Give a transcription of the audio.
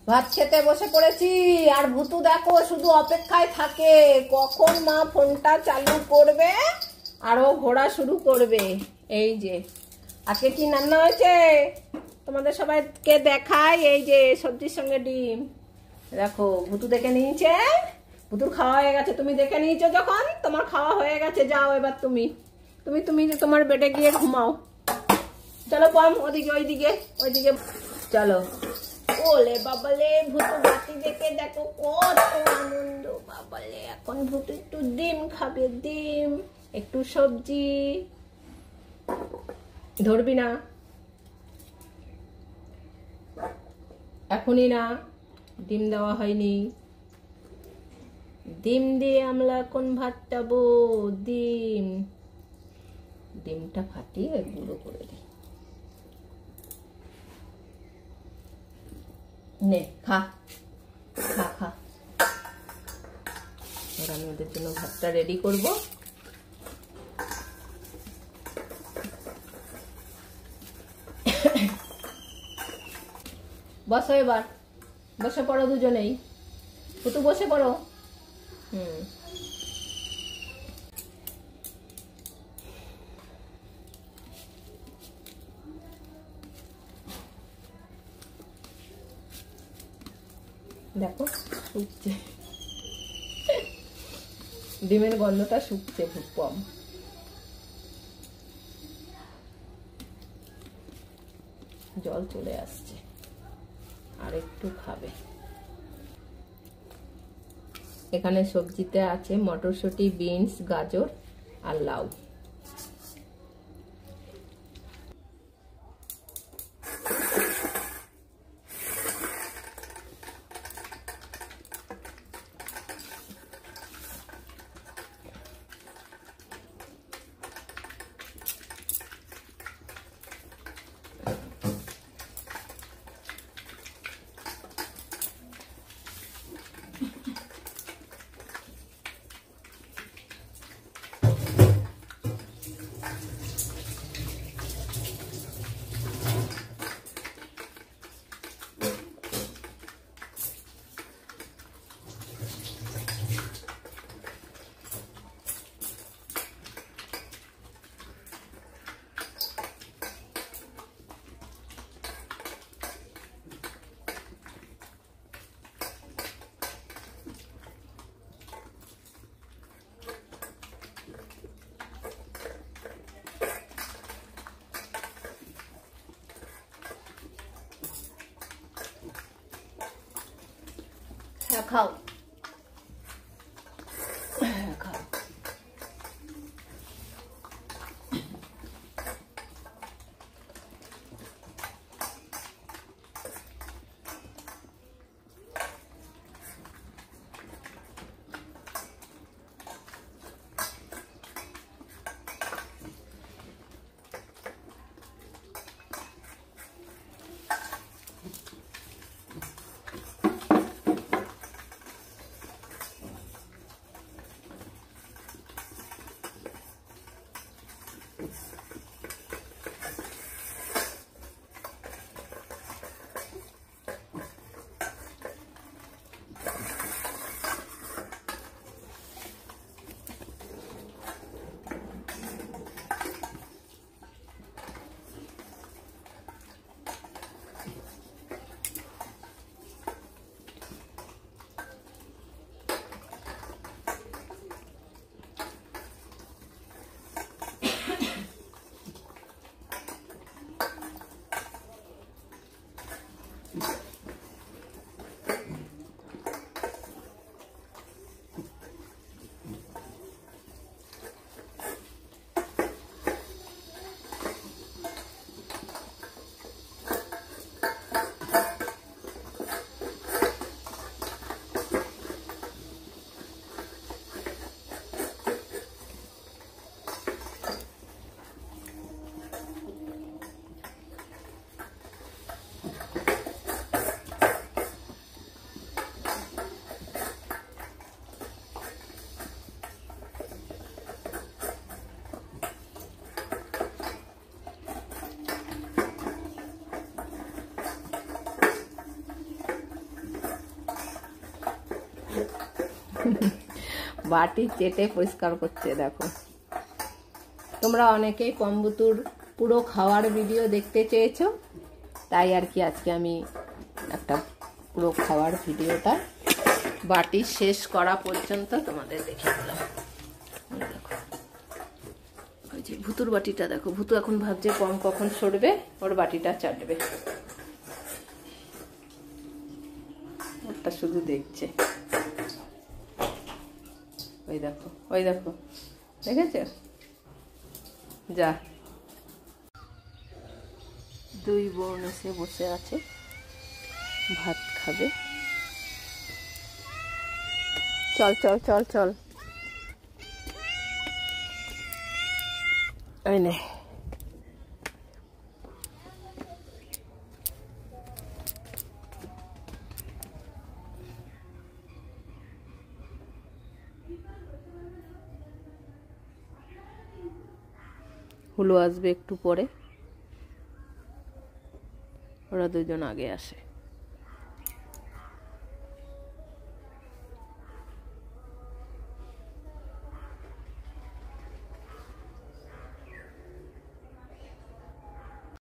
ভাত খেতে বসে পড়েছি। আর ভুতু দেখো শুধু অপেক্ষায় থাকে কখন মা ফোনটা চালু করবে আর ও ঘোরা শুরু করবে। এই যে আজকে কি রান্না হয়েছে তোমাদের সবাইকে দেখাই। এই যে সবজির সঙ্গে ডিম। দেখো ভুতু দেখে নিয়েছে, ভুতুর খাওয়া হয়ে গেছে। তুমি দেখে নিয়েছো যখন তোমার খাওয়া হয়ে গেছে, যাও এবার তুমি তুমি তুমি তোমার বেডে গিয়ে ঘুমাও। চলো পম ওদিকে ওইদিকে চলো। ওলে বাবালে ভুতু বাতি দেখে দেখো কত আনন্দ। বাবালে এখন ভুতু একটু ডিম খাবে, ডিম একটু সবজি। ধরবি না এখনই, না ডিম দেওয়া হয়নি। ডিম দিয়ে আমরা এখন ভাত খাবো। ডিমটা ফাটিয়ে গুঁড়ো করে দিই। নে খা খা খা। এবার আমি ওদের জন্য ভাতটা রেডি করব। বসো এবার, বসে পড়ো দুজনেই। ভুতু বসে পড়ো। দেখো শুকছে, ডিমের গন্ধটা শুকছে খুব কম। জল চলে আসছে, আর একটু খাবে। এখানে সবজিতে আছে মটরশুঁটি, বিনস, গাজর আর লাউ। খাও খাও। বাটি চেটে পরিষ্কার করছে দেখো। তোমরা অনেকেই পম্বুতুর পুরো খাওয়ার ভিডিও দেখতে চেয়েছো, তাই আর কি আজকে আমি একটা পুরো খাওয়ার ভিডিওটা বাটি শেষ করা পর্যন্ত তোমাদের দেখিয়ে দিলাম। দেখো ওই যে ভুতুর বাটিটা দেখো, ভুতু এখন ভাবছে পম কখন সরবে, ওর বাটিটা চাটবে, ওটা শুধু দেখছে। ওই দেখো, ওই দেখো, দেখেছ? যা, দুই বোন এসে বসে আছে, ভাত খাবে। চল চল চল চল, এই নে। হুলু আসবে একটু পরে, ওরা দুজন আগে আসে।